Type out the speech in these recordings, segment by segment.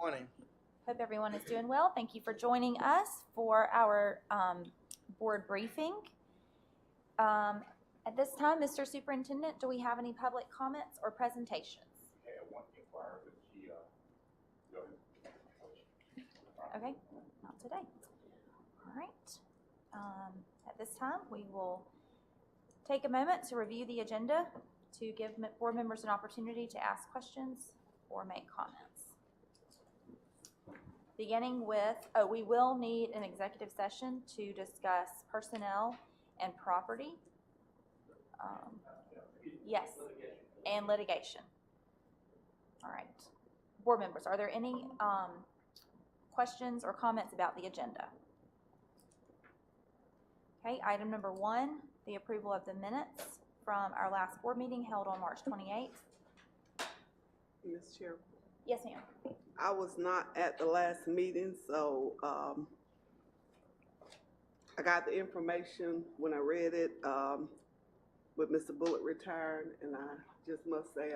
Morning. Hope everyone is doing well. Thank you for joining us for our board briefing. At this time, Mr. Superintendent, do we have any public comments or presentations? Okay, not today. All right. At this time, we will take a moment to review the agenda to give board members an opportunity to ask questions or make comments. Beginning with, we will need an executive session to discuss personnel and property. Yes, and litigation. All right. Board members, are there any questions or comments about the agenda? Okay, item number 1, the approval of the minutes from our last board meeting held on March 28th. Ms. Chair. Yes, ma'am. I was not at the last meeting, so I got the information when I read it with Mr. Bullitt retired, and I just must say,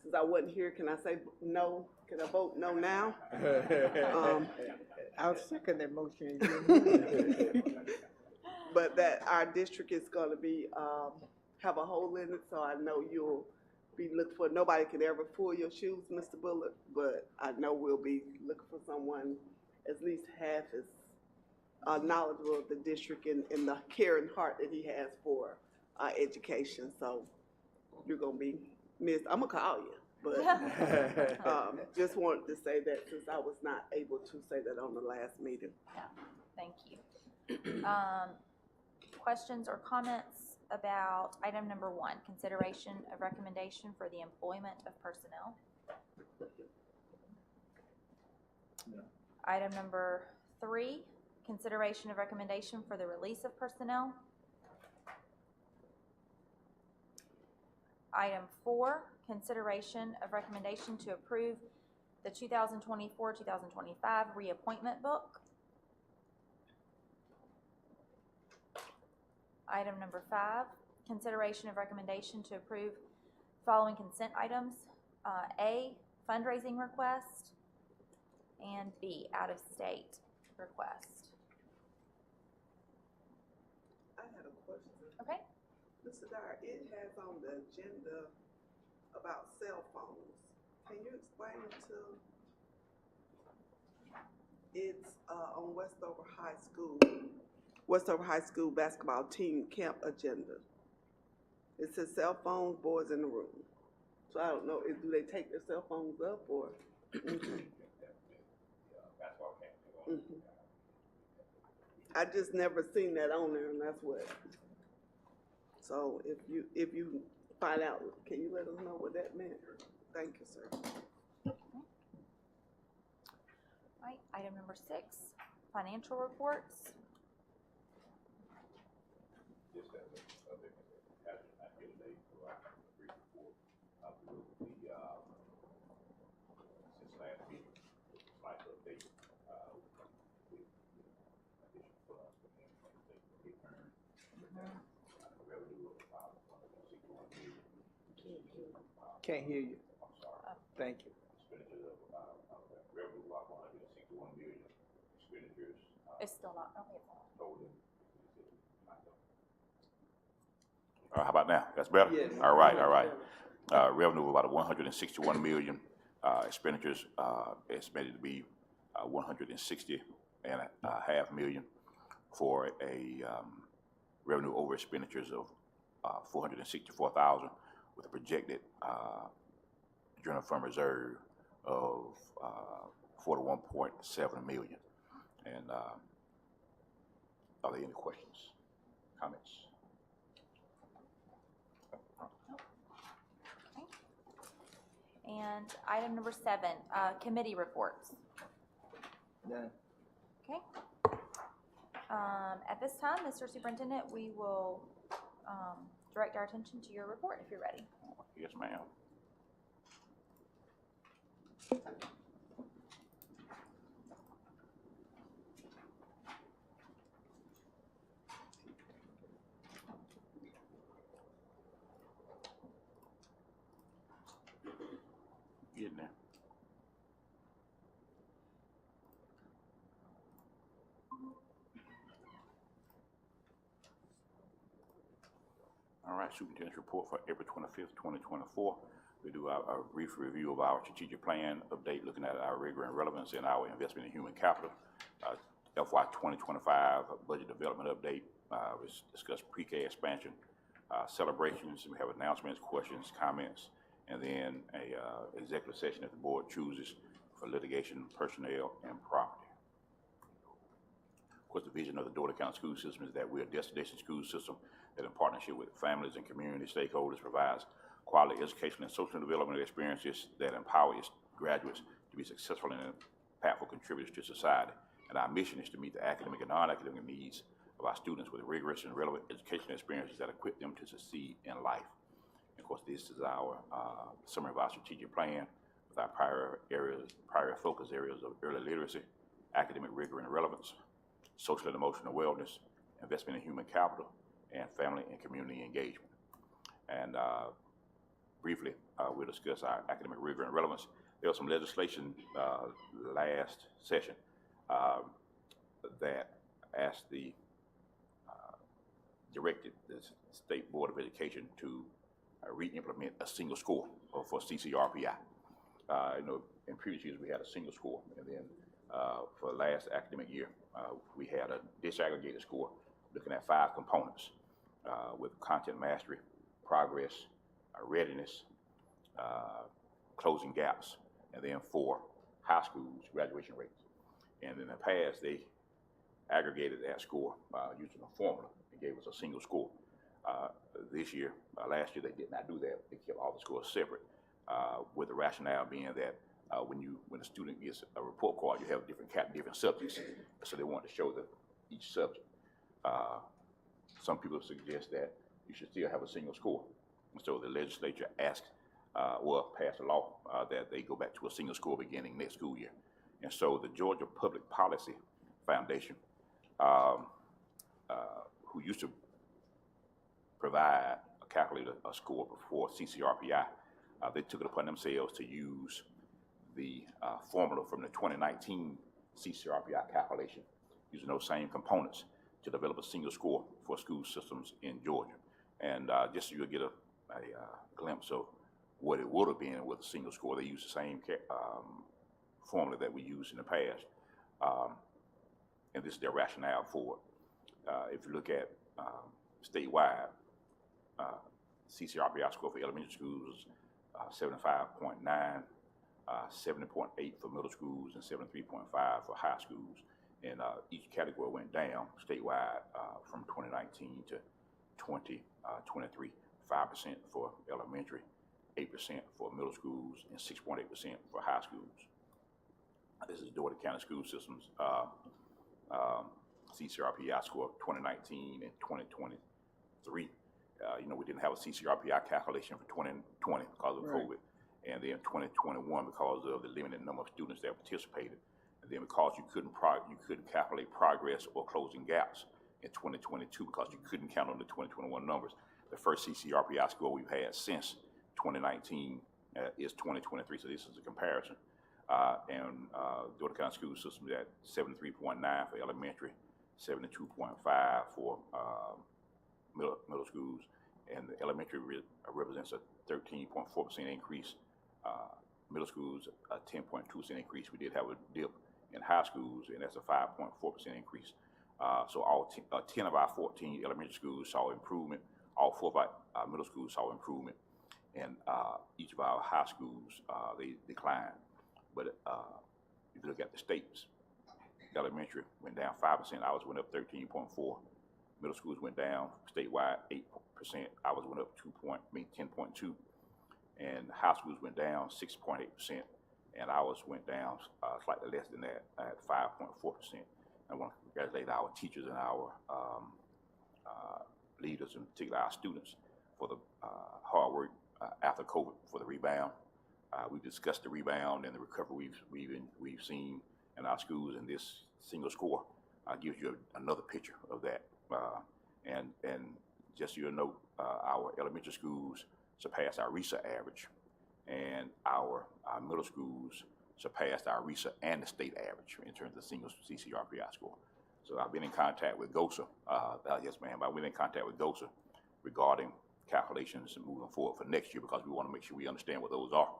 since I wasn't here, can I say no? Can I vote no now? I'll second that motion. But that our district is going to be have a hole in it, so I know you'll be looking for. Nobody can ever fill your shoes, Mr. Bullitt, but I know we'll be looking for someone at least half as knowledgeable of the district and the care and heart that he has for education. So you're gonna be missed. I'm gonna call you, but just wanted to say that since I was not able to say that on the last meeting. Yeah, thank you. Questions or comments about item number 1, consideration of recommendation for the employment of personnel? No. Item number 3, consideration of recommendation for the release of personnel. Item 4, consideration of recommendation to approve the 2024-2025 reappointment book. Item number 5, consideration of recommendation to approve following consent items. A, fundraising request, and B, out-of-state request. I had a question. Okay. Mr. Dyer, it has on the agenda about cell phones. Can you explain to? It's on Westover High School basketball team camp agenda. It says cell phones, boys in the room. So I don't know, do they take their cell phones up or? I just never seen that on there, and that's what. So if you find out, can you let us know what that meant? Thank you, sir. Okay. All right, item number 6, financial reports. Can't hear you. Thank you. It's still not. Okay. How about now? That's better? Yes. All right. Revenue of about 161 million. Expenditures estimated to be 160.5 million for a revenue over expenditures of 464,000 with a projected general fund reserve of 41.7 million. And are there any questions, comments? Okay. And item number 7, committee reports. None. Okay. At this time, Mr. Superintendent, we will direct our attention to your report if you're ready. Yes, ma'am. Getting there. All right, Superintendent's report for April 25th, 2024. We do a brief review of our strategic plan update, looking at our rigor and relevance in our investment in human capital. FY 2025 budget development update. We discussed pre-K expansion, celebrations. We have announcements, questions, comments, and then a executive session if the board chooses for litigation, personnel, and property. Of course, the vision of the Dougherty County School System is that we're a destination school system that, in partnership with families and community stakeholders, provides quality education and social development experiences that empower its graduates to be successful and impactful contributors to society. And our mission is to meet the academic and non-academic needs of our students with rigorous and relevant educational experiences that equip them to succeed in life. And of course, this is our summary of our strategic plan with our prior focus areas of early literacy, academic rigor and relevance, social and emotional wellness, investment in human capital, and family and community engagement. And briefly, we'll discuss our academic rigor and relevance. There was some legislation last session that directed the State Board of Education to re-implement a single score for CCRPI. In previous years we had a single score, and then for last academic year we had a disaggregated score looking at 5 components with content mastery, progress, readiness, closing gaps, and then 4 high schools graduation rates. And in the past, they aggregated that score using a formula and gave us a single score. This year, last year, they did not do that. They kept all the scores separate, with the rationale being that when a student gets a report card, you have different subjects. So they wanted to show each subject. Some people suggest that you should still have a single score. And so the legislature passed a law that they go back to a single score beginning next school year. And so the Georgia Public Policy Foundation, who used to provide a score for CCRPI, they took it upon themselves to use the formula from the 2019 CCRPI calculation, using those same components to develop a single score for school systems in Georgia. And just so you'll get a glimpse of what it would have been with a single score, they used the same formula that we used in the past, and this is their rationale for it. If you look at statewide, CCRPI score for elementary schools is 75.9, 70.8 for middle schools, and 73.5 for high schools. And each category went down statewide from 2019 to 2023, 5% for elementary, 8% for middle schools, and 6.8% for high schools. This is Dougherty County School Systems CCRPI score of 2019 and 2023. We didn't have a CCRPI calculation for 2020 because of COVID, and then 2021 because of the limited number of students that participated, and then because you couldn't calculate progress or closing gaps in 2022 because you couldn't count on the 2021 numbers. The first CCRPI score we've had since 2019 is 2023, so this is a comparison. And Dougherty County School System at 73.9 for elementary, 72.5 for middle schools, and the elementary represents a 13.4% increase. Middle schools a 10.2% increase. We did have a dip in high schools, and that's a 5.4% increase. So all 10 of our 14 elementary schools saw improvement. All 4 of our middle schools saw improvement, and each of our high schools they declined. But if you look at the states, elementary went down 5%, ours went up 13.4. Middle schools went down statewide 8%, ours went up 10.2. And high schools went down 6.8%, and ours went down slightly less than that at 5.4%. I want to congratulate our teachers and our leaders, in particular our students, for the hard work after COVID for the rebound. We've discussed the rebound and the recovery we've seen in our schools, and this single score gives you another picture of that. And just so you know, our elementary schools surpassed our RESA average, and our middle schools surpassed our RESA and the state average in terms of single CCRPI score. So I've been in contact with GOSA, yes ma'am, I've been in contact with GOSA regarding calculations moving forward for next year because we want to make sure we understand what those are.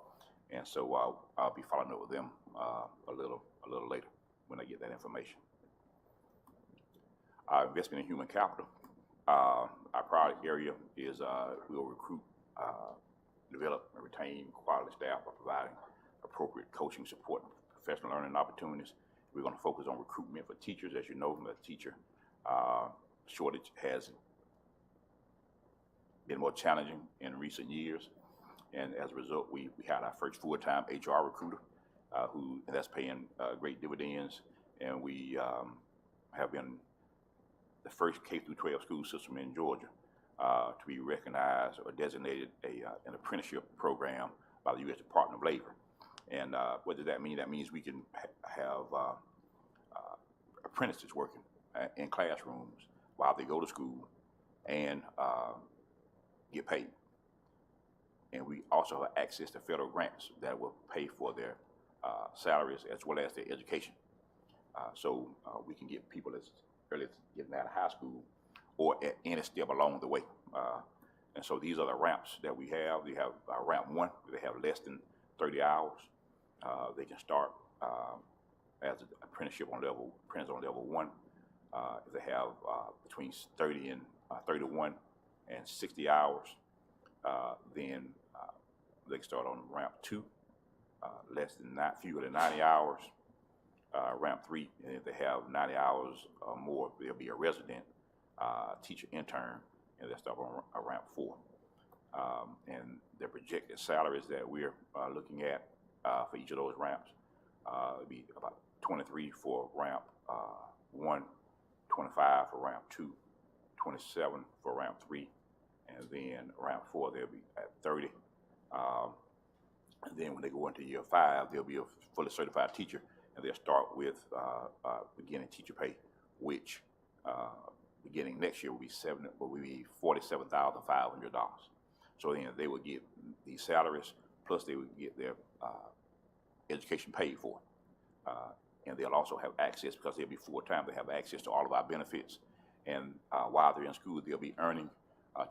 And so I'll be following up with them a little later when I get that information. Our investment in human capital. Our priority area is we'll recruit, develop, and retain quality staff by providing appropriate coaching, support, and professional learning opportunities. We're going to focus on recruitment for teachers. As you know, the teacher shortage has been more challenging in recent years. And as a result, we had our first full-time HR recruiter that's paying great dividends. And we have been the first K-12 school system in Georgia to be recognized or designated an apprenticeship program by the U.S. Department of Labor. And what does that mean? That means we can have apprentices working in classrooms while they go to school and get paid. And we also have access to federal grants that will pay for their salaries as well as their education. So we can get people as early as getting out of high school or at any step along the way. And so these are the ramps that we have. We have ramp 1, they have less than 30 hours. They can start as an apprenticeship on level 1. If they have between 30 and 31 and 60 hours, then they can start on ramp 2, fewer than 90 hours. Ramp 3, and if they have 90 hours or more, they'll be a resident teacher intern, and they'll start on ramp 4. And the projected salaries that we're looking at for each of those ramps would be about 23 for ramp 1, 25 for ramp 2, 27 for ramp 3, and then ramp 4 they'll be at 30. And then when they go into year 5, they'll be a fully certified teacher, and they'll start with beginning teacher pay, which beginning next year will be $47,500. So then they would get these salaries, plus they would get their education paid for. And they'll also have access, because they'll be full-time, they have access to all of our benefits. And while they're in school, they'll be earning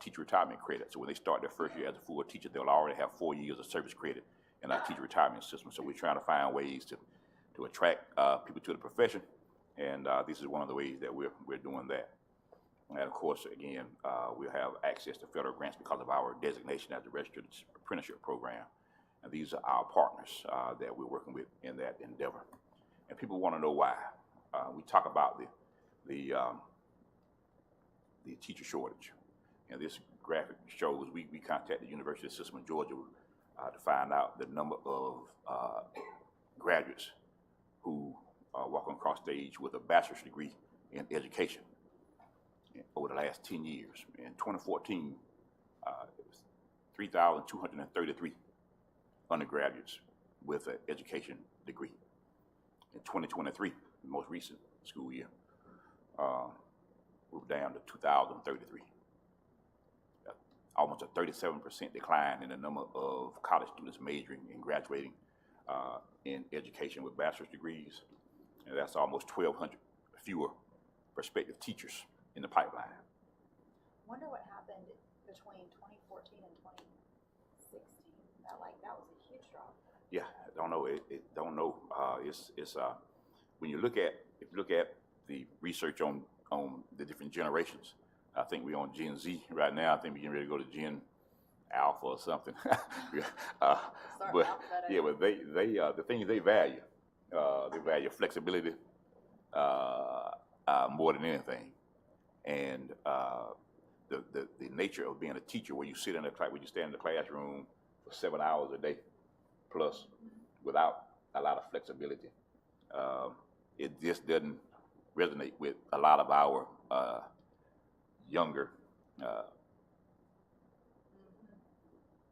teacher retirement credit. So when they start their first year as a full teacher, they'll already have 4 years of service credit in our teacher retirement system. So we're trying to find ways to attract people to the profession, and this is one of the ways that we're doing that. And of course, again, we'll have access to federal grants because of our designation as a registered apprenticeship program. And these are our partners that we're working with in that endeavor. And people want to know why. We talk about the teacher shortage. And this graphic shows we contacted the University System of Georgia to find out the number of graduates who are walking across stage with a bachelor's degree in education over the last 10 years. In 2014, it was 3,233 undergraduates with an education degree. In 2023, the most recent school year, we're down to 2,033. Almost a 37% decline in the number of college students majoring and graduating in education with bachelor's degrees. And that's almost 1,200 fewer prospective teachers in the pipeline. Wonder what happened between 2014 and 2016. That was a huge drop. Yeah, I don't know. Don't know. It's when you look at the research on the different generations. I think we're on Gen Z right now. I think we're getting ready to go to Gen Alpha or something. But yeah, but they the things they value flexibility more than anything, and the nature of being a teacher, where you sit in where you stand in the classroom for 7 hours a day, plus without a lot of flexibility. It just doesn't resonate with a lot of our younger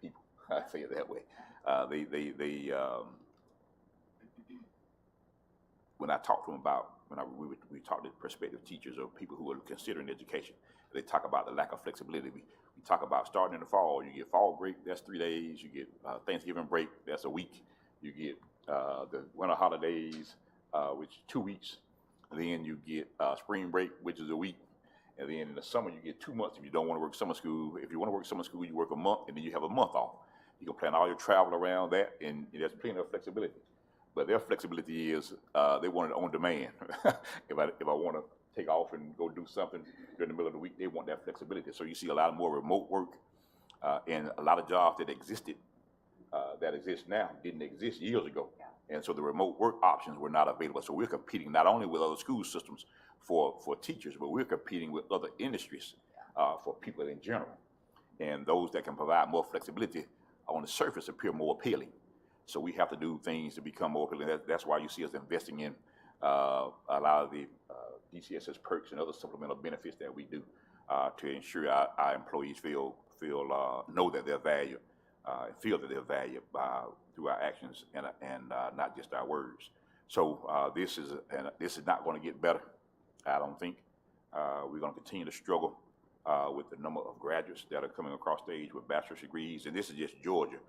people. I say it that way. When I talk to them about, we talk to prospective teachers or people who are considering education, they talk about the lack of flexibility. We talk about starting in the fall. You get fall break, that's 3 days. You get Thanksgiving break, that's a week. You get the winter holidays, which is 2 weeks. Then you get spring break, which is a week. And then in the summer, you get 2 months if you don't want to work summer school. If you want to work summer school, you work a month, and then you have a month off. You can plan all your travel around that, and there's plenty of flexibility. But their flexibility is they want it on demand. If I want to take off and go do something during the middle of the week, they want that flexibility. So you see a lot more remote work, and a lot of jobs that existed, that exist now, didn't exist years ago. And so the remote work options were not available. So we're competing not only with other school systems for teachers, but we're competing with other industries for people in general. And those that can provide more flexibility on the surface appear more appealing. So we have to do things to become more appealing. That's why you see us investing in a lot of the DCSS perks and other supplemental benefits that we do to ensure our employees know that they're valued, and feel that they're valued through our actions and not just our words. So this is not going to get better, I don't think. We're going to continue to struggle with the number of graduates that are coming across stage with bachelor's degrees, and this is just Georgia.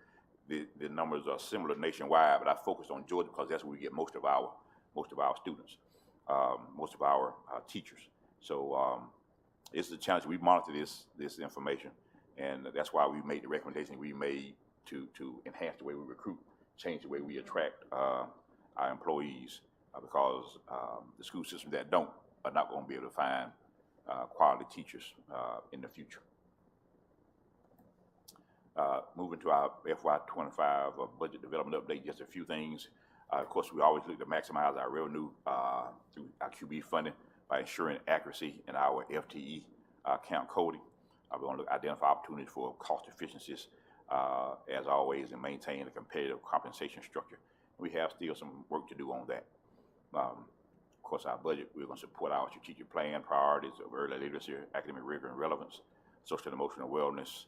The numbers are similar nationwide, but I focused on Georgia because that's where we get most of our students, most of our teachers. So it's a challenge. We monitor this information, and that's why we made the recommendation we made to enhance the way we recruit, change the way we attract our employees, because the school systems that don't are not going to be able to find quality teachers in the future. Moving to our FY25 budget development update, just a few things. Of course, we always look to maximize our revenue through our QB funding by ensuring accuracy in our FTE count coding. We're going to identify opportunities for cost efficiencies, as always, and maintain a competitive compensation structure. We have still some work to do on that. Of course, our budget, we're going to support our strategic plan priorities of early literacy, academic rigor and relevance, social and emotional wellness,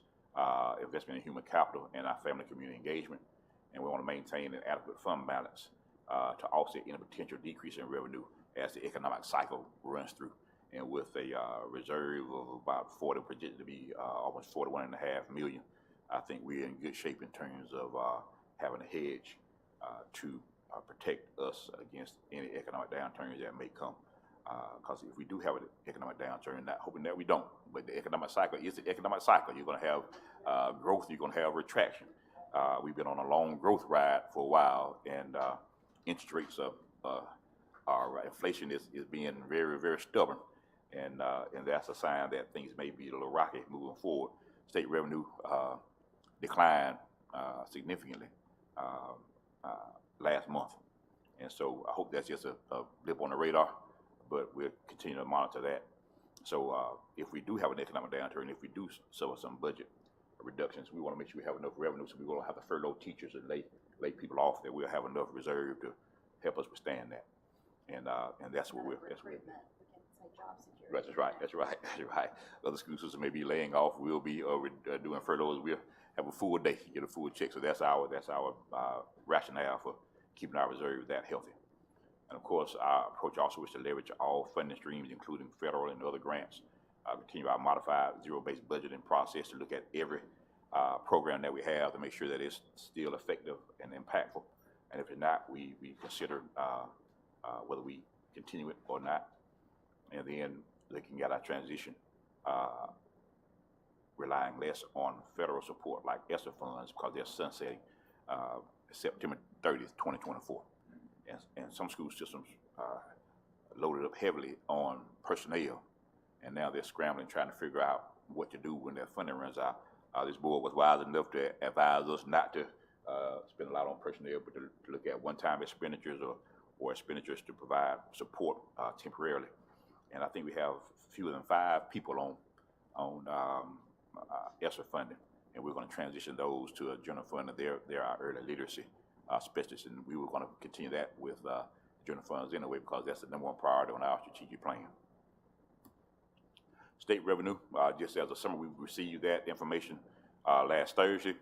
investment in human capital, and our family community engagement. And we want to maintain an adequate fund balance to offset any potential decrease in revenue as the economic cycle runs through. And with a reserve of about 40, projected to be almost 41.5 million, I think we're in good shape in terms of having a hedge to protect us against any economic downturns that may come. Because if we do have an economic downturn, not hoping that we don't, but the economic cycle is the economic cycle. You're going to have growth, you're going to have retraction. We've been on a long growth ride for a while, and interest rates our inflation is being very, very stubborn, and that's a sign that things may be a little rocky moving forward. State revenue declined significantly last month, and so I hope that's just a blip on the radar, but we'll continue to monitor that. So if we do have an economic downturn, if we do suffer some budget reductions, we want to make sure we have enough revenue so we won't have to furlough teachers and lay people off, that we'll have enough reserve to help us withstand that. And that's what that's right. That's right. Other school systems may be laying off. We'll be doing furloughs. We'll have a full day, get a full check. So that's our rationale for keeping our reserve that healthy. And of course, our approach also is to leverage all funding streams, including federal and other grants. Continue our modified zero-based budgeting process to look at every program that we have to make sure that it's still effective and impactful. And if it's not, we consider whether we continue it or not. And then looking at our transition, relying less on federal support like ESSER funds, because they're sunsetting September 30th, 2024. And some school systems loaded up heavily on personnel, and now they're scrambling, trying to figure out what to do when their funding runs out. This board was wise enough to advise us not to spend a lot on personnel, but to look at one-time expenditures or expenditures to provide support temporarily. And I think we have fewer than 5 people on ESSER funding, and we're going to transition those to a general fund. They're our early literacy specialists, and we were going to continue that with general funds anyway, because that's the #1 priority on our strategic plan. State revenue, just as a summary, we received that information last Thursday,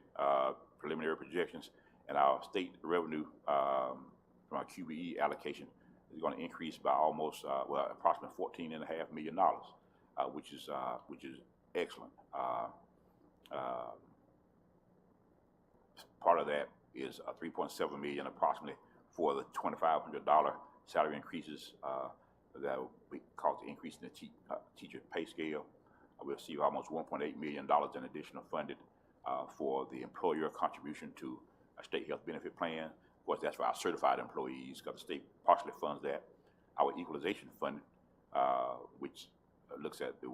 preliminary projections, and our state revenue from our QBE allocation is going to increase by almost, approximately $14.5 million, which is excellent. Part of that is $3.7 million approximately for the $2,500 salary increases that will cause the increase in the teacher pay scale. We'll receive almost $1.8 million in additional funding for the employer contribution to a state health benefit plan. Of course, that's for our certified employees, because the state partially funds that. Our equalization fund, which looks at the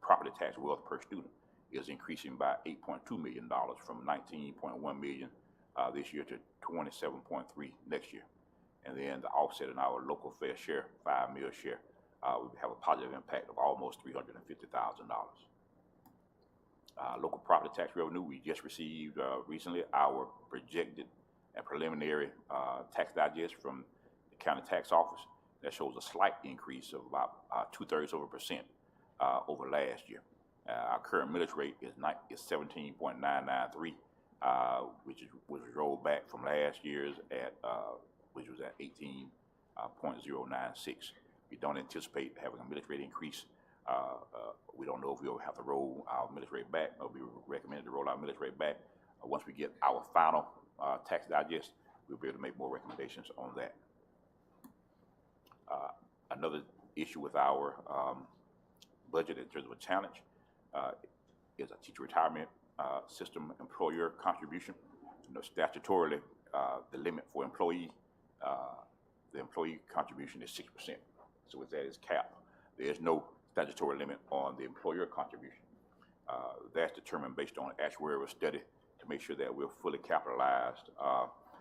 property tax wealth per student, is increasing by $8.2 million from $19.1 million this year to $27.3 next year. And then the offset in our local fair share, 5 mil share, we have a positive impact of almost $350,000. Local property tax revenue, we just received recently our projected and preliminary tax digest from the county tax office that shows a slight increase of about 0.2% over last year. Our current millage rate is 17.993, which was rolled back from last year's at which was at 18.096. We don't anticipate having a millage rate increase. We don't know if we'll have to roll our millage rate back, or we recommend to roll our millage rate back. Once we get our final tax digest, we'll be able to make more recommendations on that. Another issue with our budget in terms of a challenge is a teacher retirement system employer contribution. You know, statutorily, the limit for the employee contribution is 6%. So with that is capped. There is no statutory limit on the employer contribution. That's determined based on actuarial study to make sure that we're fully capitalized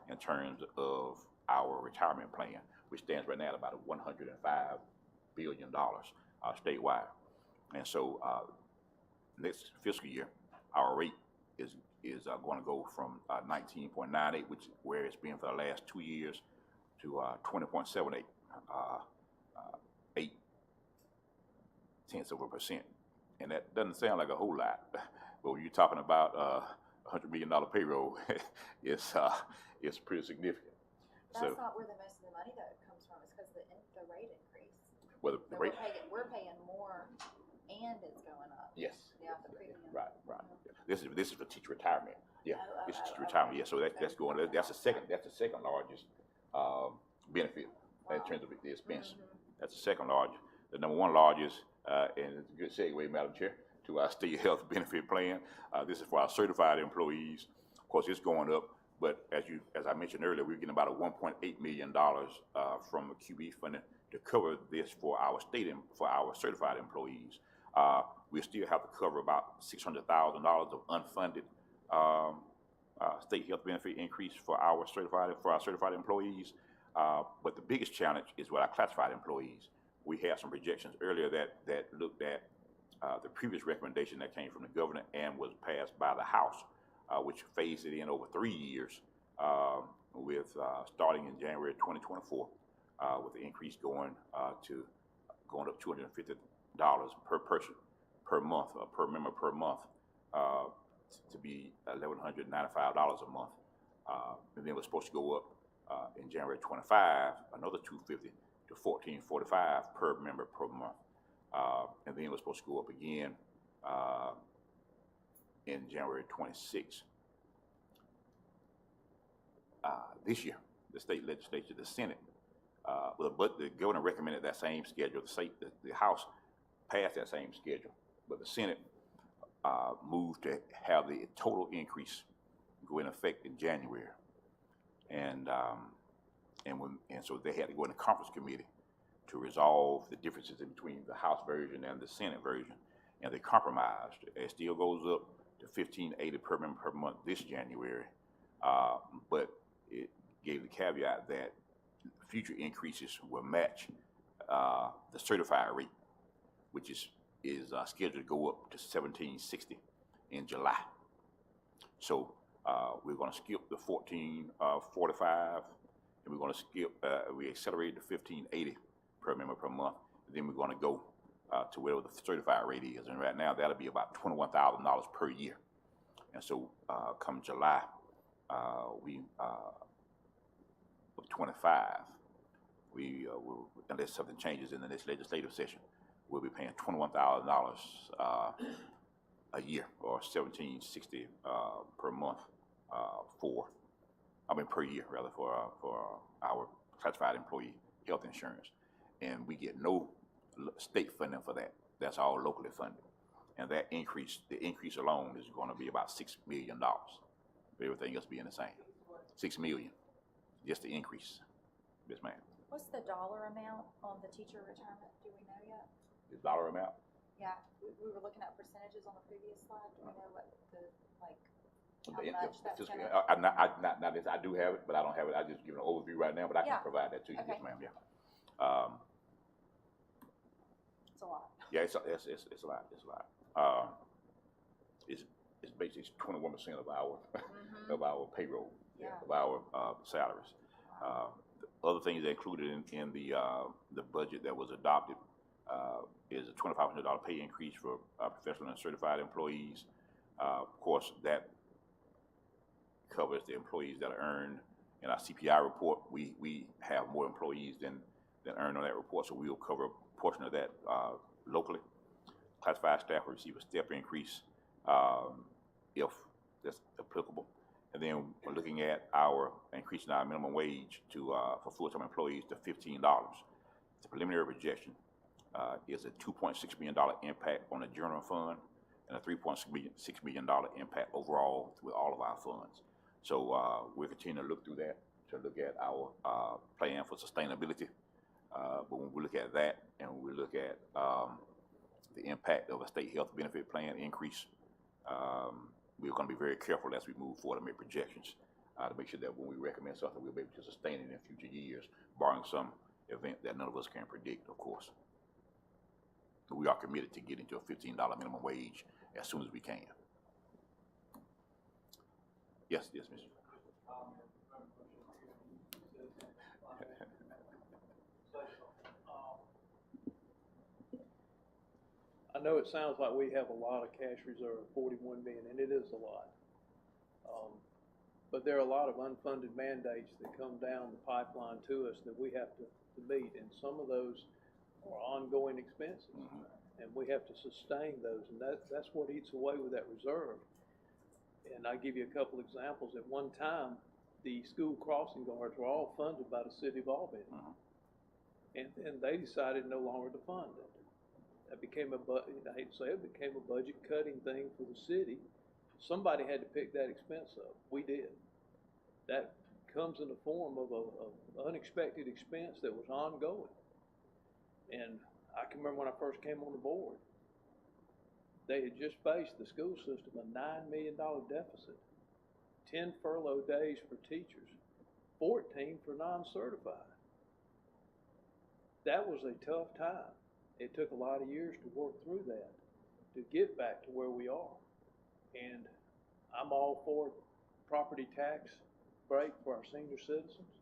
in terms of our retirement plan, which stands right now at about $105 billion statewide. And so next fiscal year, our rate is going to go from 19.98, which is where it's been for the last 2 years, to 20.78, 0.8%. And that doesn't sound like a whole lot, but when you're talking about $100 million payroll, it's pretty significant. That's not where the most of the money though comes from. It's because the rate increase. Well, the rate. We're paying more, and it's going up. Yes. Yeah, the premium. Right. This is for teacher retirement. Yeah, this is teacher retirement. Yeah, so that's going. That's the second largest benefit in terms of the expense. That's the second largest. The number one largest, and it's a good segue, Madam Chair, to our state health benefit plan. This is for our certified employees. Of course, it's going up, but as I mentioned earlier, we're getting about a $1.8 million from QB funding to cover this for our certified employees. We still have to cover about $600,000 of unfunded state health benefit increase for our certified employees. But the biggest challenge is with our classified employees. We had some projections earlier that looked at the previous recommendation that came from the governor and was passed by the House, which phased it in over 3 years, with starting in January 2024, with the increase going up $250 per person per month, per member per month, to be $1,195 a month. And then we're supposed to go up in January 25, another $250 to $1,445 per member per month. And then we're supposed to go up again in January 26. This year, the state legislature, the Senate, but the governor recommended that same schedule. The House passed that same schedule, but the Senate moved to have the total increase go in effect in January, and so they had to go in the conference committee to resolve the differences in between the House version and the Senate version, and they compromised. It still goes up to $1,580 per member per month this January, but it gave the caveat that future increases will match the certified rate, which is scheduled to go up to $1,760 in July. So we're going to skip the $1,445, and we're going to skip. We accelerated to $1,580 per member per month. And then we're going to go to whatever the certified rate is, and right now that'll be about $21,000 per year. And so come July, of 25, we will, unless something changes in the next legislative session, we'll be paying $21,000 a year, or $1,760 per month per year rather, for our classified employee health insurance. and we get no state funding for that. That's all locally funded. And that increase, the increase alone is going to be about $6 million. Everything else being the same. $6 million, just the increase. Yes, ma'am. What's the dollar amount on the teacher retirement? Do we know yet? The dollar amount? Yeah, we were looking at percentages on the previous slide. Do we know what the, like, how The- much that's fiscal- gonna? I do have it, but I don't have it. I just give an overview right now, but I Yeah. can provide that to you. Yes, Okay. ma'am. Yeah. It's a lot. Yeah, it's a lot. It's a lot. It's basically 21% of our of our payroll, Yeah. of our salaries. The other things that included in the budget that was adopted is a $2,500 pay increase for professional and certified employees. Of course, that covers the employees that are earned in our CPI report. We have more employees than earned on that report, so we'll cover a portion of that locally. Classified staff will receive a step increase if that's applicable. And then we're looking at our increasing our minimum wage to for full-time employees to $15. The preliminary projection is a $2.6 million impact on the general fund and a $3.6 million impact overall with all of our funds. So we're continuing to look through that to look at our plan for sustainability. But when we look at that and we look at the impact of a state health benefit plan increase, we're going to be very careful as we move forward and make projections to make sure that when we recommend something, we'll be able to sustain it in future years, barring some event that none of us can predict, of course. But we are committed to getting to a $15 minimum wage as soon as we can. Yes, Mr. I know it sounds like we have a lot of cash reserve, 41 million, and it is a lot. But there are a lot of unfunded mandates that come down the pipeline to us that we have to meet, and some of those are ongoing expenses, and we have to sustain those, and that's what eats away with that reserve. And I give you a couple examples. At one time, the school crossing guards were all funded by the city of Albany, and they decided no longer to fund it. That became I hate to say it, became a budget cutting thing for the city. Somebody had to pick that expense up. We did. That comes in the form of an unexpected expense that was ongoing. And I can remember when I first came on the board, they had just faced the school system a $9 million deficit, 10 furlough days for teachers, 14 for non-certified. That was a tough time. It took a lot of years to work through that, to get back to where we are. And I'm all for property tax break for our senior citizens,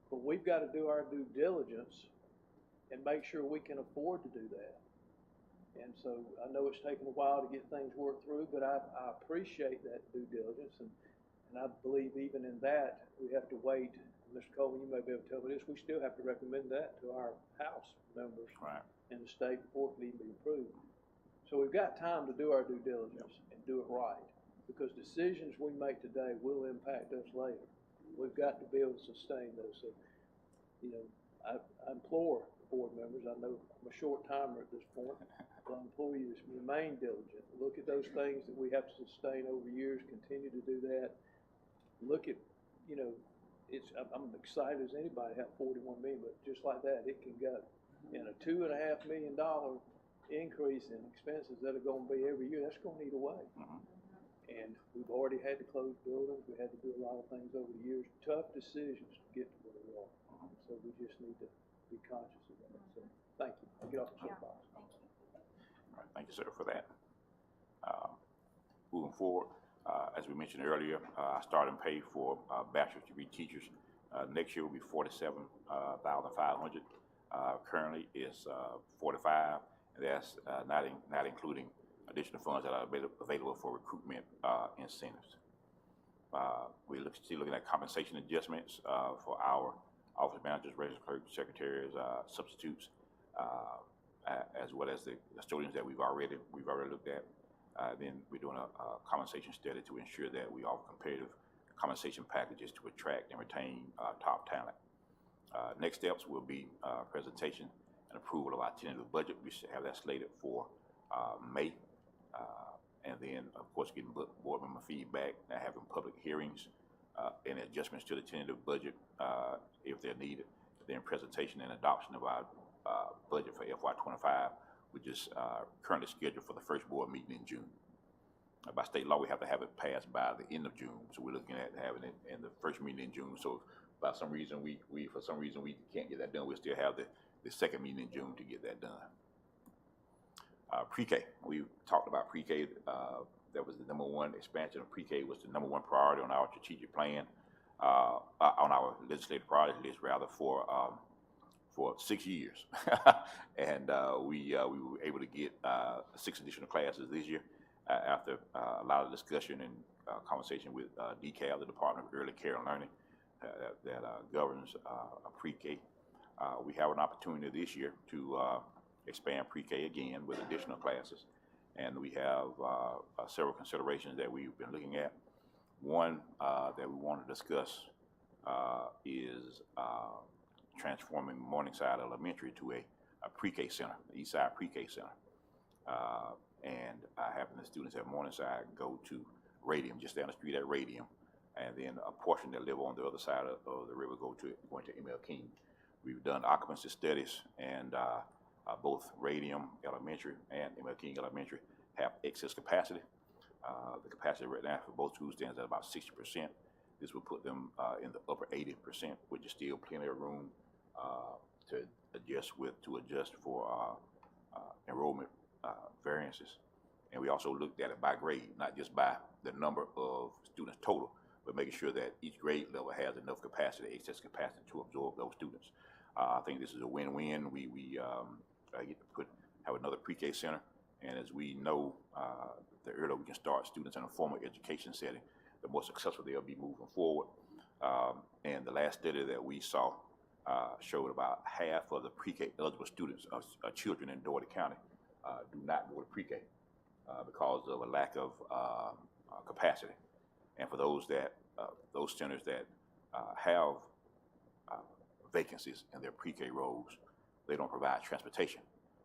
but we've got to do our due diligence and make sure we can afford to do that. And so I know it's taken a while to get things worked through, but I appreciate that due diligence, and I believe even in that, we have to wait. Mr. Coleman, you may be able to tell me this, we still have to recommend that to our House members in the state before it can even be approved. So we've got time to do our due diligence and do it right, because decisions we make today will impact us later. We've got to be able to sustain those. So, you know, I implore board members, I know I'm a short timer at this point, but I implore you to remain diligent. Look at those things that we have to sustain over years, continue to do that. Look at, you know, I'm excited as anybody to have 41 million, but just like that, it can go. And a $2.5 million increase in expenses that are going to be every year, that's going to eat away. And we've already had to close buildings. We had to do a lot of things over the years, tough decisions to get to where we are. So we just need to be conscious of that. So thank you. I'll get off the soapbox. Thank you. All right, thank you, sir, for that. Moving forward, as we mentioned earlier, our starting pay for bachelor's degree teachers next year will be $47,500. Currently, it's $45,000, and that's not including additional funds that are available for recruitment incentives. We're still looking at compensation adjustments for our office managers, register clerks, secretaries, substitutes, as well as the custodians that we've already looked at. Then we're doing a compensation study to ensure that we offer competitive compensation packages to attract and retain top talent. Next steps will be presentation an approval of our tentative budget. We should have that slated for May. And then, of course, getting board member feedback and having public hearings and adjustments to the tentative budget if they're needed. Then presentation and adoption of our budget for FY25, which is currently scheduled for the first board meeting in June. By state law, we have to have it passed by the end of June. So we're looking at having it in the first meeting in June. So if by some reason we can't get that done, we'll still have the second meeting in June to get that done. Pre-K, we talked about pre-K. That was the #1 expansion of pre-K was the #1 priority on our strategic plan, on our legislative priority list rather for 6 years. And we were able to get 6 additional classes this year after a lot of discussion and conversation with DCAL, the Department of Early Care and Learning that governs pre-K. We have an opportunity this year to expand pre-K again with additional classes. And we have several considerations that we've been looking at. One that we want to discuss is transforming Morningside Elementary to a pre-K center, the Eastside Pre-K Center. And having the students at Morningside go to Radium, just down the street at Radium, and then a portion that live on the other side of the river going to ML King. We've done occupancy studies, and both Radium Elementary and ML King Elementary have excess capacity. The capacity right now for both schools stands at about 60%. This will put them in the upper 80%, which is still plenty of room to adjust for enrollment variances. And we also looked at it by grade, not just by the number of students total, but making sure that each grade level has enough capacity, excess capacity to absorb those students. I think this is a win-win. We get to have another pre-K center, and as we know, the earlier we can start students in a formal education setting, the more successful they'll be moving forward. And the last study that we saw showed about half of the pre-K eligible students, children in Dougherty County, do not go to pre-K because of a lack of capacity. And for those centers that have vacancies in their pre-K roles, they don't provide transportation.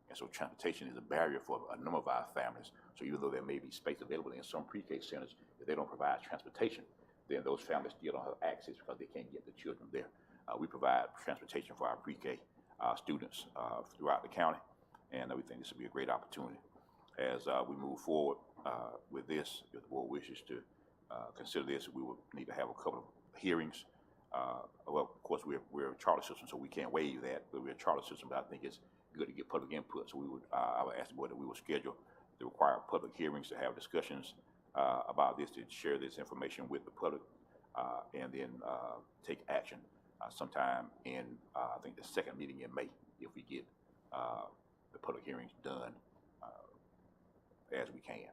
And so transportation is a barrier for a number of our families. So even though there may be space available in some pre-K centers, if they don't provide transportation, then those families still don't have access because they can't get the children there. We provide transportation for our pre-K students throughout the county, and we think this will be a great opportunity. As we move forward with this, if the board wishes to consider this, we will need to have a couple of hearings. Well, of course, we're a charter system, so we can't waive that, but we're a charter system, but I think it's good to get public input. So I would ask the board that we will schedule the required public hearings to have discussions about this, to share this information with the public, and then take action sometime in, I think, the second meeting in May, if we get the public hearings done as we can.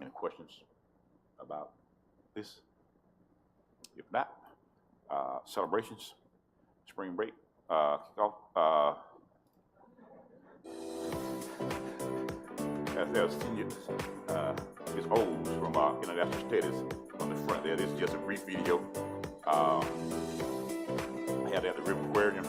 Any questions about this? If not, celebrations, spring break, kickoff. There's seniors, Ms. Holmes from International Studies on the front there. This is just a brief video. I had it at the River Aquarium.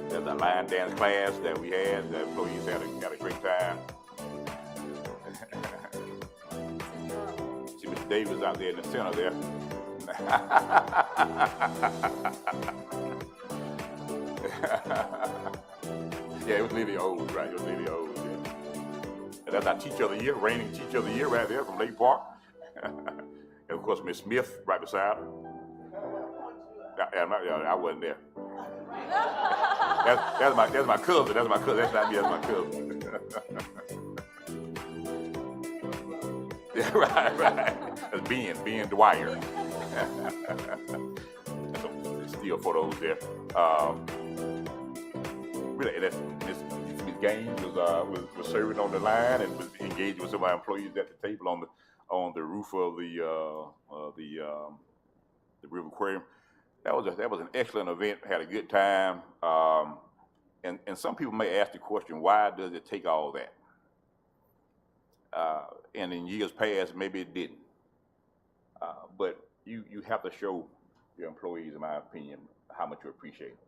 There's a line dance class that we had. The employees had a great time. See Mr. Davis out there in the center there. Yeah, it was Lily O's, right? It was Lily O's, yeah. And that's our Teacher of the Year, reigning Teacher of the Year right there from Lake Park. And of course, Miss Smith right beside her. I wasn't there. That's my cousin. That's my cousin. That's not me. That's my cousin. Yeah, right. That's Ben Dwyer. Some still photos there. Really, that's Miss Gaines was serving on the line and was engaged with some of our employees at the table on the roof of the River Aquarium. That was an excellent event. Had a good time. And some people may ask the question, why does it take all that? And in years past, maybe it didn't. But you have to show your employees, in my opinion, how much you appreciate it.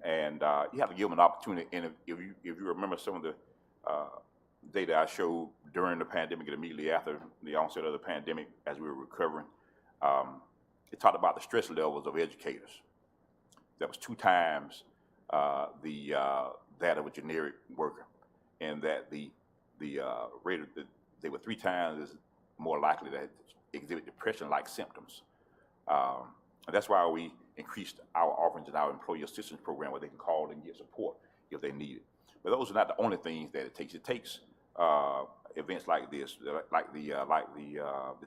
And you have to give them an opportunity. And if you remember some of the data I showed during the pandemic and immediately after the onset of the pandemic, as we were recovering, it talked about the stress levels of educators. That was 2 times that of a generic worker, and that the rate of they were 3 times more likely to exhibit depression-like symptoms. And that's why we increased our offerings in our employee assistance program, where they can call and get support if they need it. But those are not the only things that it takes. It takes events like this, like the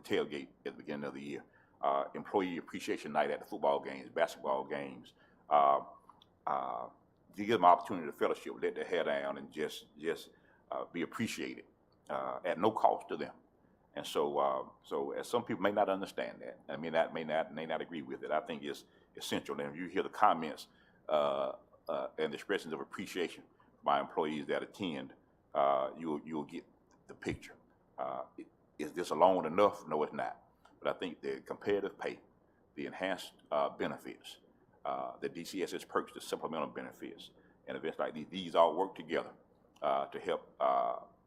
tailgate at the beginning of the year, employee appreciation night at the football games, basketball games. To give them an opportunity to fellowship, let their hair down, and just be appreciated at no cost to them. And so as some people may not understand that, and may not agree with it, I think it's essential. And if you hear the comments and the expressions of appreciation by employees that attend, you'll get the picture. Is this alone enough? No, it's not. But I think the comparative pay, the enhanced benefits, the DCSS perks, the supplemental benefits, and events like these all work together to help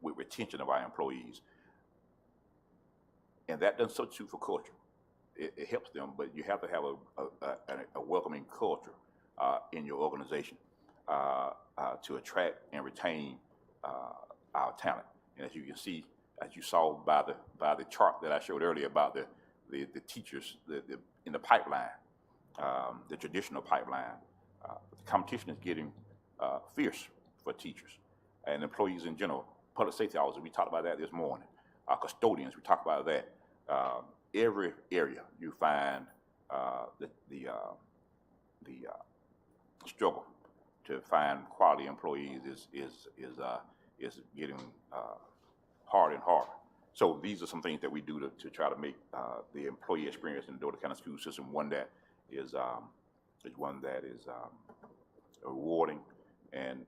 with retention of our employees. And that doesn't substitute for culture. It helps them, but you have to have a welcoming culture in your organization to attract and retain our talent. And as you can see, as you saw by the chart that I showed earlier about the teachers in the pipeline, the traditional pipeline, the competition is getting fierce for teachers and employees in general. Public safety officers, we talked about that this morning. Custodians, we talked about that. Every area you find the struggle to find quality employees is getting harder and harder. So these are some things that we do to try to make the employee experience in the Dougherty County school system one that is rewarding and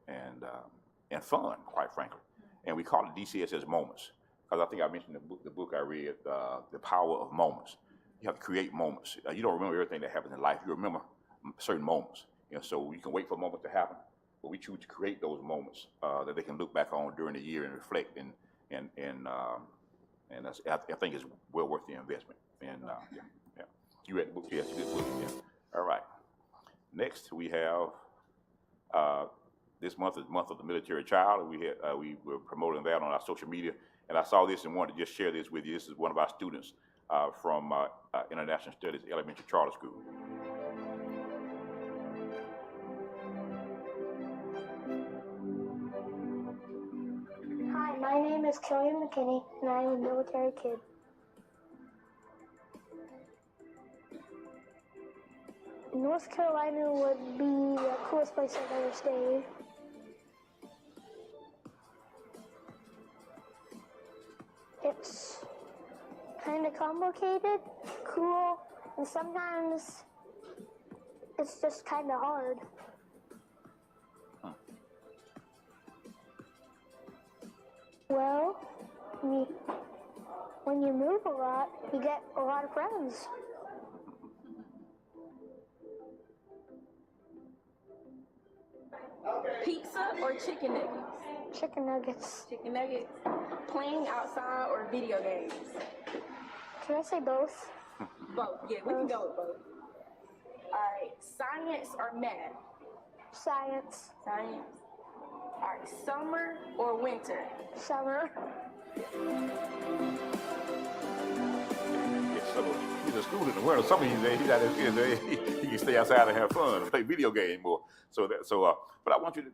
fun, quite frankly. And we call it DCSS moments, because I think I mentioned the book I read, The Power of Moments. You have to create moments. You don't remember everything that happens in life. You remember certain moments. So you can wait for a moment to happen, but we choose to create those moments that they can look back on during the year and reflect. And that's, I think it's well worth the investment. And yeah. You read the book? Yes, good book. Yeah. All right. Next, we have this month is Month of the Military Child. We were promoting that on our social media, and I saw this and wanted to just share this with you. This is one of our students from International Studies Elementary Charter School. Hi, my name is Killian McKinney, and I am a military kid. North Carolina would be the coolest place I've ever stayed. It's kind of complicated, cool, and sometimes it's just kind of hard. Well, when you move a lot, you get a lot of friends. Pizza or chicken nuggets? Chicken nuggets. Chicken nuggets. Playing outside or video games? Can I say both? Both. Yeah, we can go with both. Alright, science or math? Science. Science. Alright, summer or winter? Summer. Yes, so he's a student in the winter. Some of these days, he's out there, he can stay outside and have fun and play video games more. But I want you to,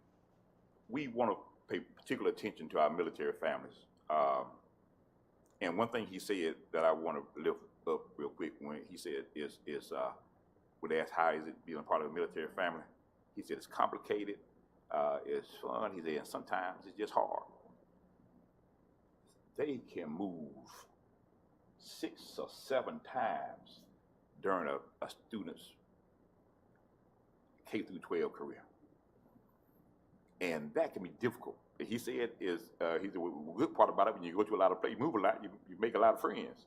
we want to pay particular attention to our military families. And one thing he said that I want to lift up real quick when he said when they asked how is it being a part of a military family, he said it's complicated, it's fun, he said, and sometimes it's just hard. They can move 6 or 7 times during a student's K through 12 career. And that can be difficult. He said the good part about it, when you go to a lot of places, move a lot, you make a lot of friends.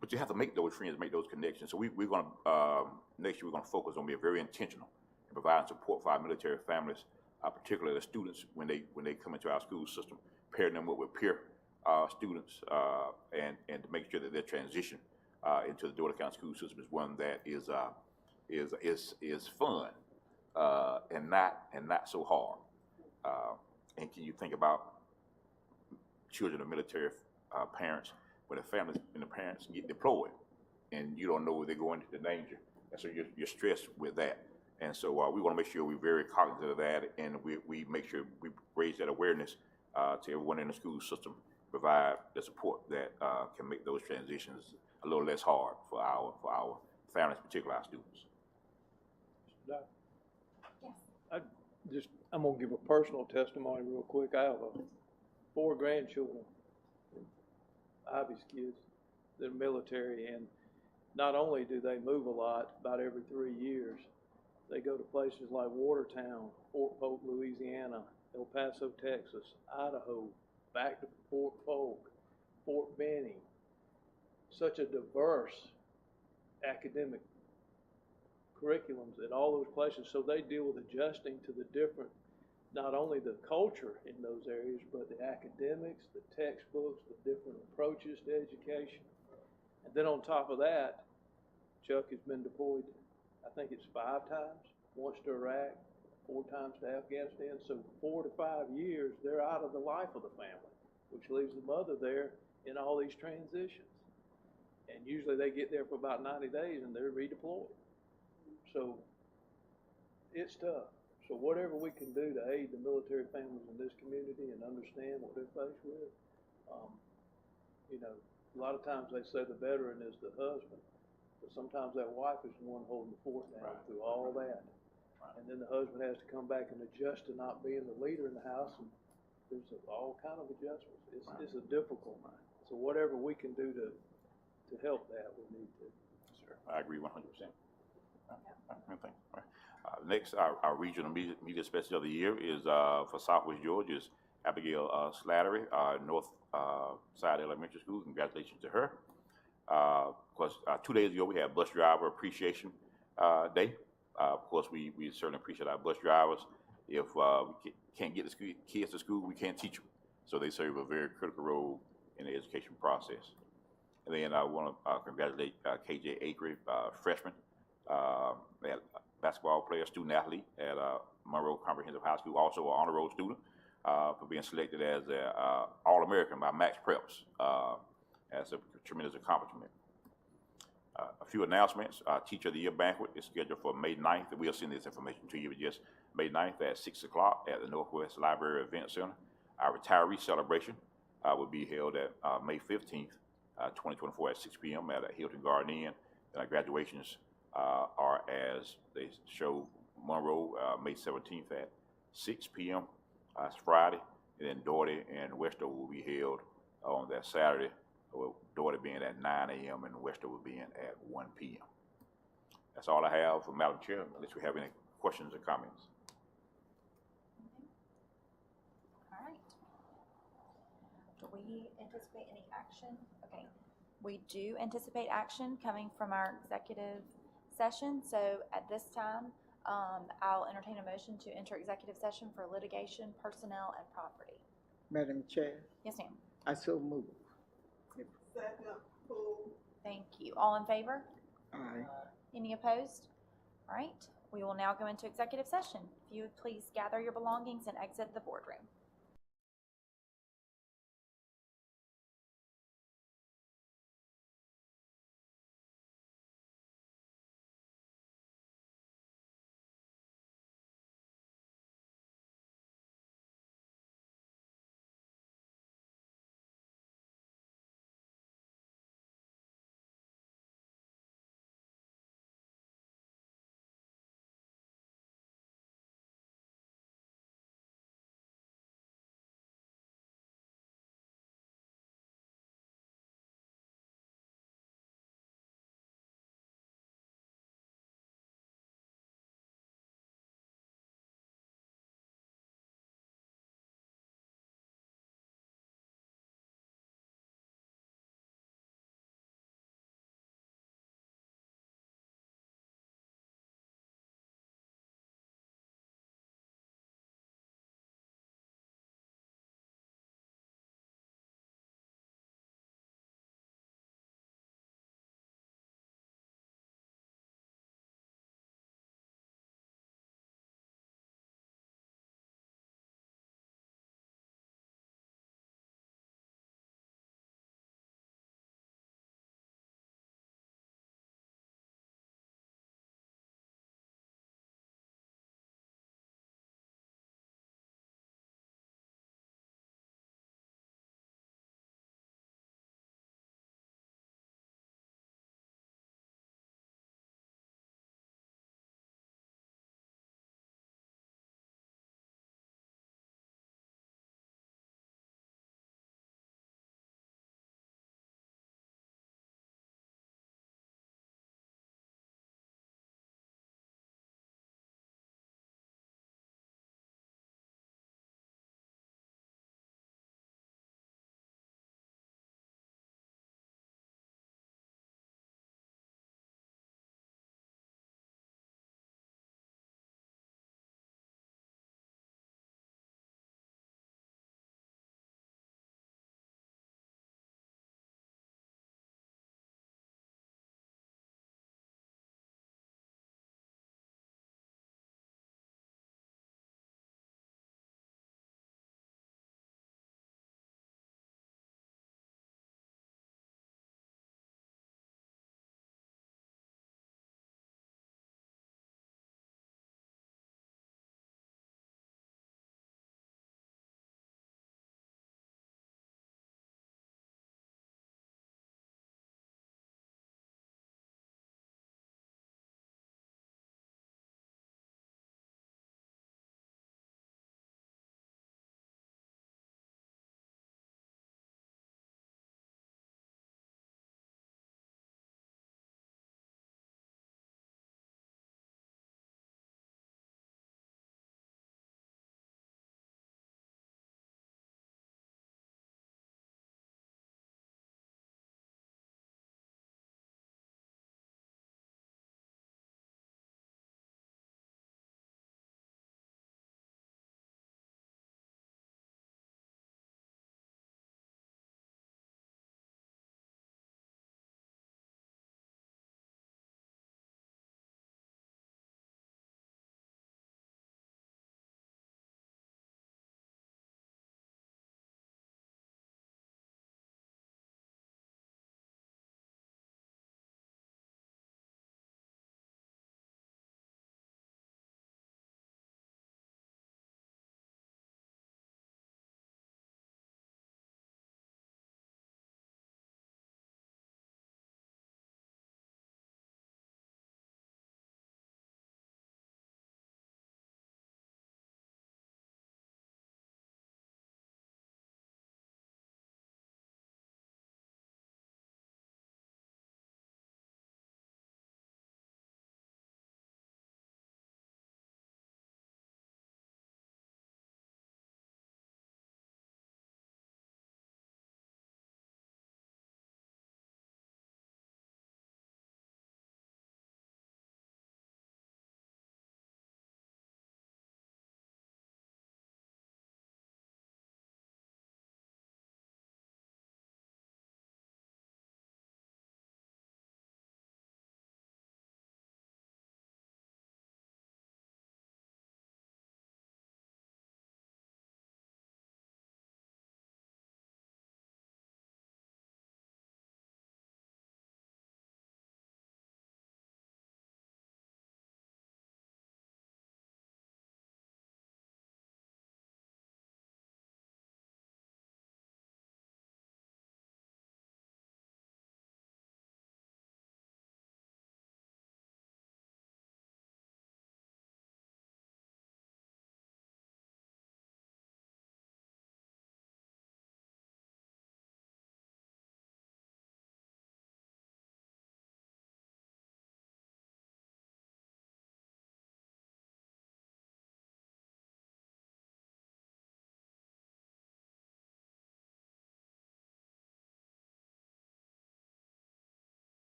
but you have to make those friends, make those connections. So we're going to, next year, we're going to focus on being very intentional in providing support for our military families, particularly the students when they come into our school system, pairing them with peer students, and to make sure that their transition into the Dougherty County school system is one that is fun and not so hard. And can you think about children of military parents when the parents get deployed and you don't know where they're going into the danger, and so you're stressed with that. And so we want to make sure we're very cognizant of that, and we make sure we raise that awareness to everyone in the school system, provide the support that can make those transitions a little less hard for our families, particularly our students. Yes. I'm gonna give a personal testimony real quick. I have 4 grandchildren, Ivy's kids, they're military, and not only do they move a lot, about every 3 years, they go to places like Watertown, Fort Polk, Louisiana, El Paso, Texas, Idaho, back to Fort Polk, Fort Benning. Such a diverse academic curriculums at all those places, so they deal with adjusting to the different, not only the culture in those areas, but the academics, the textbooks, the different approaches to education. And then on top of that, Chuck has been deployed, I think it's 5 times, once to Iraq, 4 times to Afghanistan. So 4 to 5 years, they're out of the life of the family, which leaves the mother there in all these transitions. And usually they get there for about 90 days and they're redeployed. So it's tough. So whatever we can do to aid the military families in this community and understand what they're faced with, you know, a lot of times they say the veteran is the husband, but sometimes that wife is the one holding the fort down through all that. And then the husband has to come back and adjust to not being the leader in the house, and there's all kind of adjustments. It's a difficult one. So whatever we can do to help that, we need to. Sure, I agree 100%. Next, our regional media specialist of the year is for Southwest Georgia is Abigail Slattery, North Side Elementary School. Congratulations to her. Of course, 2 days ago we had Bus Driver Appreciation Day. Of course, we certainly appreciate our bus drivers. If we can't get the kids to school, we can't teach them. So they serve a very critical role in the education process. And then I want to congratulate KJ Acre, freshman, basketball player, student athlete at Monroe Comprehensive High School, also an honor roll student, for being selected as an All-American by Max Preps. That's a tremendous accomplishment. A few announcements. Teacher of the Year banquet is scheduled for May 9th. We'll send this information to you, but just May 9th at 6 o'clock at the Northwest Library Event Center. Our retiree celebration will be held at May 15th, 2024 at 6 p.m. at Hilton Garden Inn. And our graduations are, as they show, Monroe, May 17th at 6 p.m. It's Friday. And then Dougherty and Westover will be held on that Saturday, with Dougherty being at 9 a.m. and Westover being at 1 p.m. That's all I have for Madam Chair, unless we have any questions or comments. All right. Do we anticipate any action? Okay. We do anticipate action coming from our executive session. So at this time, I'll entertain a motion to enter executive session for litigation, personnel, and property. Madam Chair, Yes, ma'am. I so move. Second, pool. Thank you. All in favor? Aye. Any opposed? All right. We will now go into executive session. If you would please gather your belongings and exit the boardroom.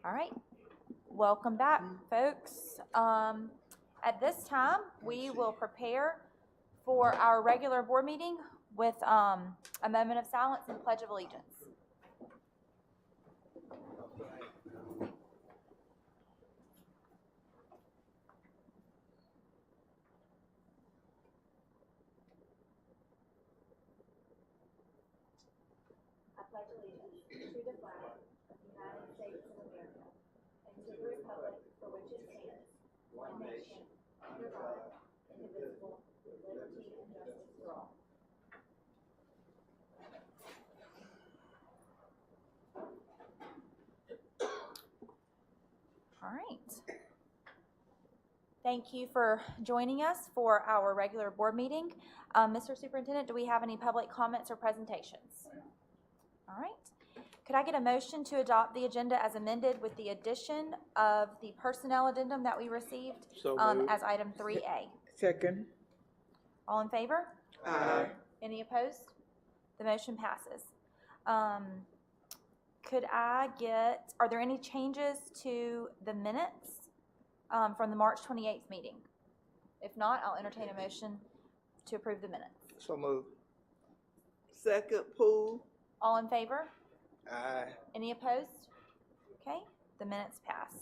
All right, welcome back, folks. At this time, we will prepare for our regular board meeting with a moment of silence and Pledge of Allegiance. I pledge allegiance to the flag of the United States of America and to the republic for which it stands, one nation, under God, indivisible, with liberty and justice for all. All right. Thank you for joining us for our regular board meeting. Mr. Superintendent, do we have any public comments or presentations? All right. Could I get a motion to adopt the agenda as amended with the addition of the personnel addendum that we received So moved. as item 3A? Second. All in favor? Aye. Any opposed? The motion passes. Could I get, are there any changes to the minutes from the March 28th meeting? If not, I'll entertain a motion to approve the minutes. So moved. Second, Poole. All in favor? Aye. Any opposed? Okay, the minutes pass.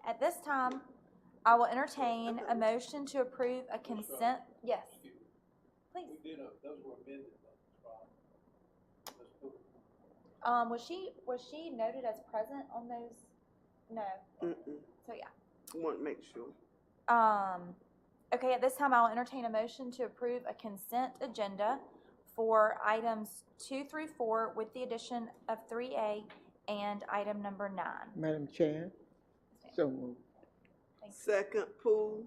At this time, I will entertain a motion to approve a consent, yes, please. Those were amended, right? Was she noted as present on those? No, so yeah. Want to make sure. Okay, at this time, I'll entertain a motion to approve a consent agenda for items 2 through 4 with the addition of 3A and item number 9. Madam Chair, so moved. Thank you. Second, Poole.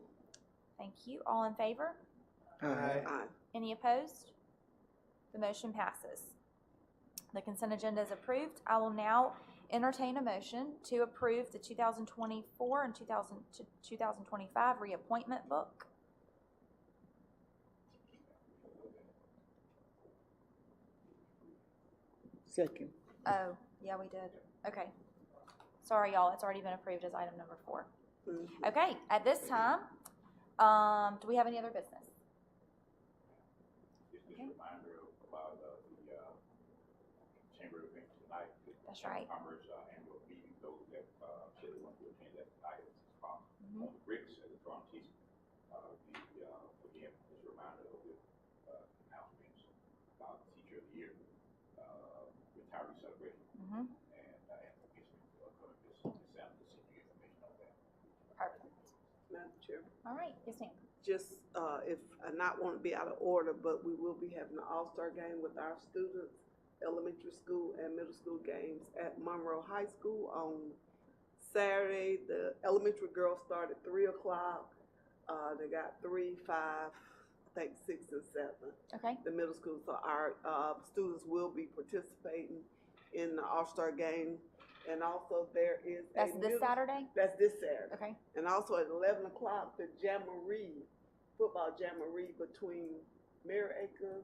Thank you. All in favor? Aye. Aye. Any opposed? The motion passes. The consent agenda is approved. I will now entertain a motion to approve the 2024 and 2025 reappointment book. Second. Oh, yeah, we did. Okay. Sorry, y'all. It's already been approved as item number 4. Okay, at this time, do we have any other business? Just a reminder about the chamber event tonight. That's right. Commerce annual meeting, those that said they want to attend that tonight at 6 o'clock Mhm. on the bricks at the farm team. Again, just a reminder of the announcements about the Teacher of the Year, retiree celebration, Mm-hmm. and applications coming this December to send you information on that. Perfect. Madam Chair. All right. Yes, ma'am. Just, if I not want to be out of order, but we will be having an all-star game with our students, elementary school and middle school games at Monroe High School on Saturday. The elementary girls start at 3 o'clock. They got 3, 5, I think 6 and 7. Okay. The middle school, so our students will be participating in the all-star game. And also there is That's this Saturday? That's this Saturday. Okay. And also at 11 o'clock, the Jamboree, football Jamboree between Mary Acres.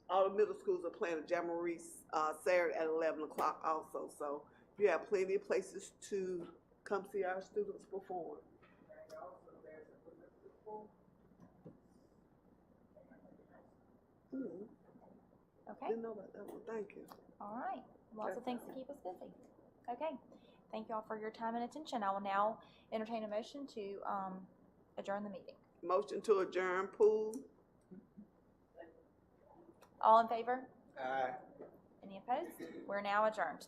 All the middle schools are playing a Jamboree Saturday at 11 o'clock also. So you have plenty of places to come see our students perform. Okay. Didn't know about that one. Thank you. All right. Lots of things to keep us busy. Okay. Thank you all for your time and attention. I will now entertain a motion to adjourn the meeting. Motion to adjourn, Poole. All in favor? Aye. Any opposed? We're now adjourned.